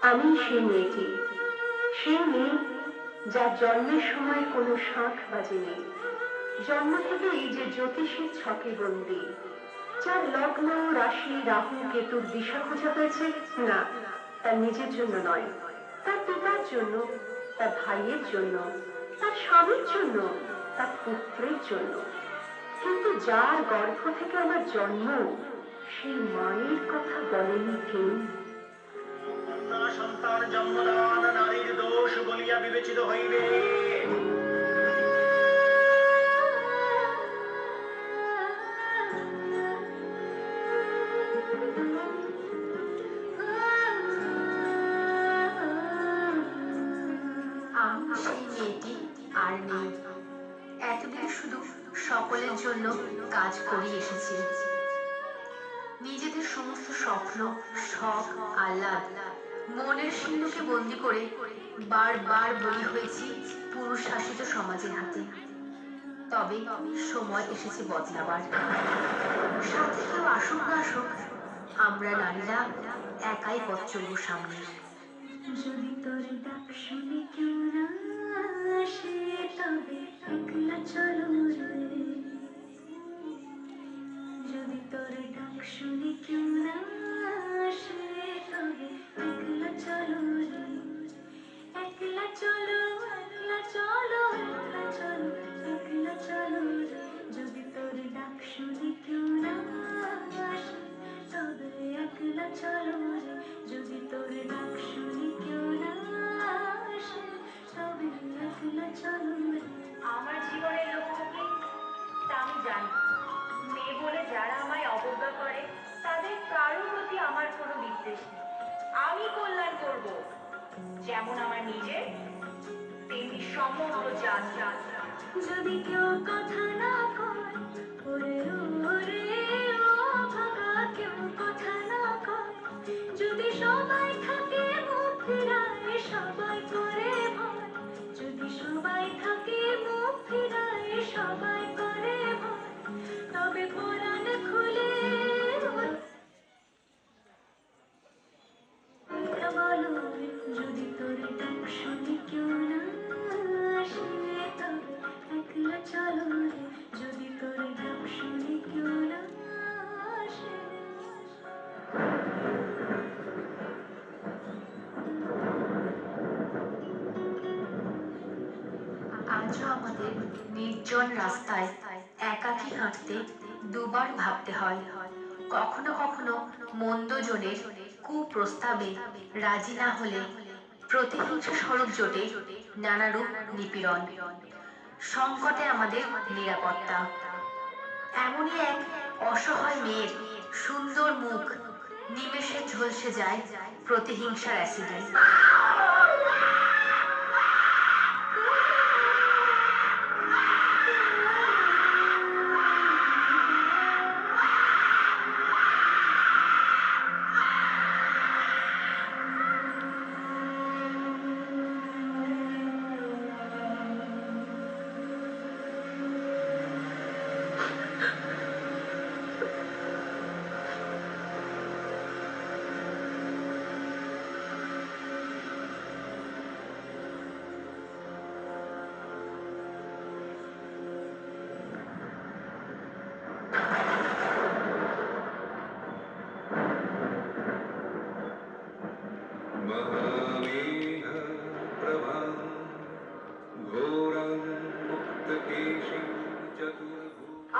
আমি সেই মেয়েটি, সেই মেয়ে যার জন্মের সময় কোনো শাঁখ বাজেনি, জন্ম থেকেই যে জ্যোতিষীর ছকে বন্দী, যার লগ্ন রাশি রাহু কেতুর দিশা খোঁজা হয়েছে না তার নিজের জন্য নয়, তার পিতার জন্য, তার ভাইয়ের জন্য, তার স্বামীর জন্য, তার পুত্রের জন্য। কিন্তু যার গর্ভ থেকে আমার জন্ম, সেই মায়ের কথা বলেনি কেউ। সন্তান জন্মদান নারীর দোষ বলিয়া বিবেচিত হইবে। আমি সেই মেয়েটি আর নেই। এতদিন শুধু সকলের জন্য কাজ করে এসেছি। নিজেদের সমস্ত স্বপ্ন, শখ, আহ্লাদ মনের সিন্ধুকে বন্দি করে বারবার বলি হয়েছি পুরুষ শাসিত সমাজের হাতে। তবে সময় এসেছে বদলাবার। সাথে কেউ আসুক না আসুক, আমরা নারীরা একাই পথ চলব সামনে। যদি তোর ডাক শুনে কেউ না আসে, তবে একলা চলো রে। যদি তোর ডাক শুনে কেউ না আসে, তবে একলা চলো রে। একলা চলো, একলা চলো, একলা চলো, একলা চলো রে। যদি তোর ডাক শুনে কেউ না আসে, তবে একলা চলো রে। যদি তোর ডাক শুনে কেউ না আসে, তবে একলা চলো রে। আমার জীবনের লক্ষ্য কি তা আমি জানি। মেয়ে বলে যারা আমায় অবজ্ঞা করে তাদের কারোর প্রতি আমার কোনো বিদ্বেষ নেই। আমি কল্যাণ করব, যেমন আমার নিজের তেমনি সমগ্র জাত। যদি কেউ কথা না কয়, ওরে ওরে ও ভাগা, কেউ কথা না কয়। যদি সবাই থাকে মুখ ফিরায়, সবাই করে ভয়। যদি সবাই থাকে মুখ ফিরায়, সবাই করে ভয়। তবে কোরআন খুলে বলো, যদি তোর ডাক শুনে কেউ না আসে, তবে একলা চলো রে। যদি তোর ডাক শুনে কেউ না আসে। আজও আমাদের নির্জন রাস্তায় একাকী হাঁটতে দুবার ভাবতে হয়। কখনো কখনো মন্দজনের কুপ্রস্তাবে রাজি না হলে প্রতিহিংসা সড়ক জোটে নানারূপ নিপীড়ন। সংকটে আমাদের নিরাপত্তা। এমনই এক অসহায় মেয়ের সুন্দর মুখ নিমেষে ঝলসে যায় প্রতিহিংসার অ্যাসিডে।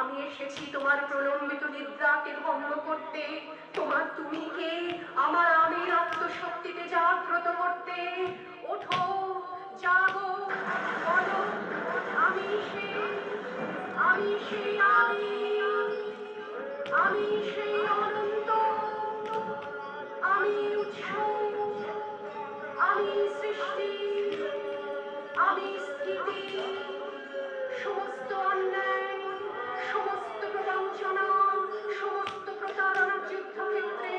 আমি এসেছি তোমার প্রলম্বিত নিদ্রাকে ভঙ্গ করতে, তোমার তুমিকে আমার আমির আত্মশক্তিতে জাগ্রত করতে। ওঠো, জাগো, বলো, আমি সেই, আমি সেই আদি, আমি সেই অনন্ত, আমি উৎস, আমি সৃষ্টি, আমি স্থিতি। সমস্ত অন্যায়, সমস্ত প্রবঞ্চনা, সমস্ত প্রতারণার যুদ্ধক্ষেত্রে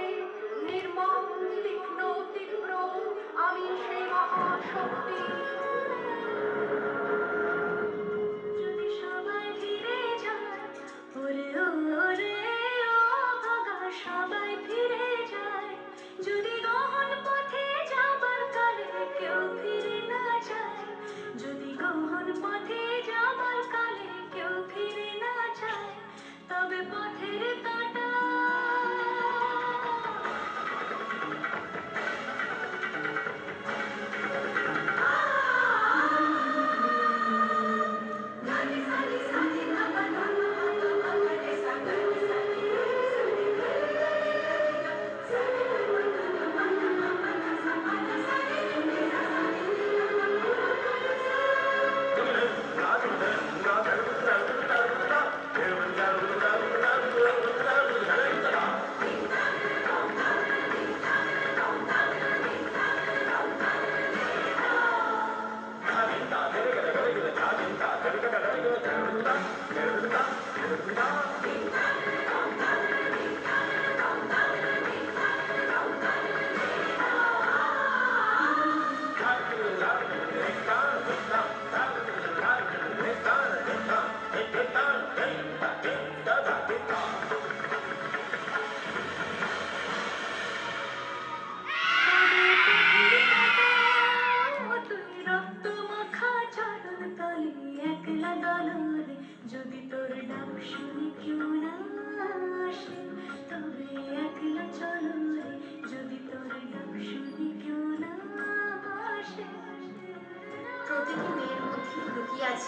নির্মম, তীক্ষ্ণ, তীব্র আমি সেই মহাশক্তি। যদি সবাই ফিরে যায়, ওরে ওরে ও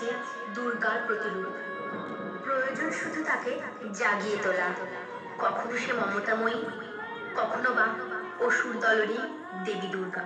আছে দুর্গার প্রতিরূপ। প্রয়োজন শুধু তাকে জাগিয়ে তোলা। কখনো সে মমতাময়ী, কখনো বা অসুর দলেরই দেবী দুর্গা।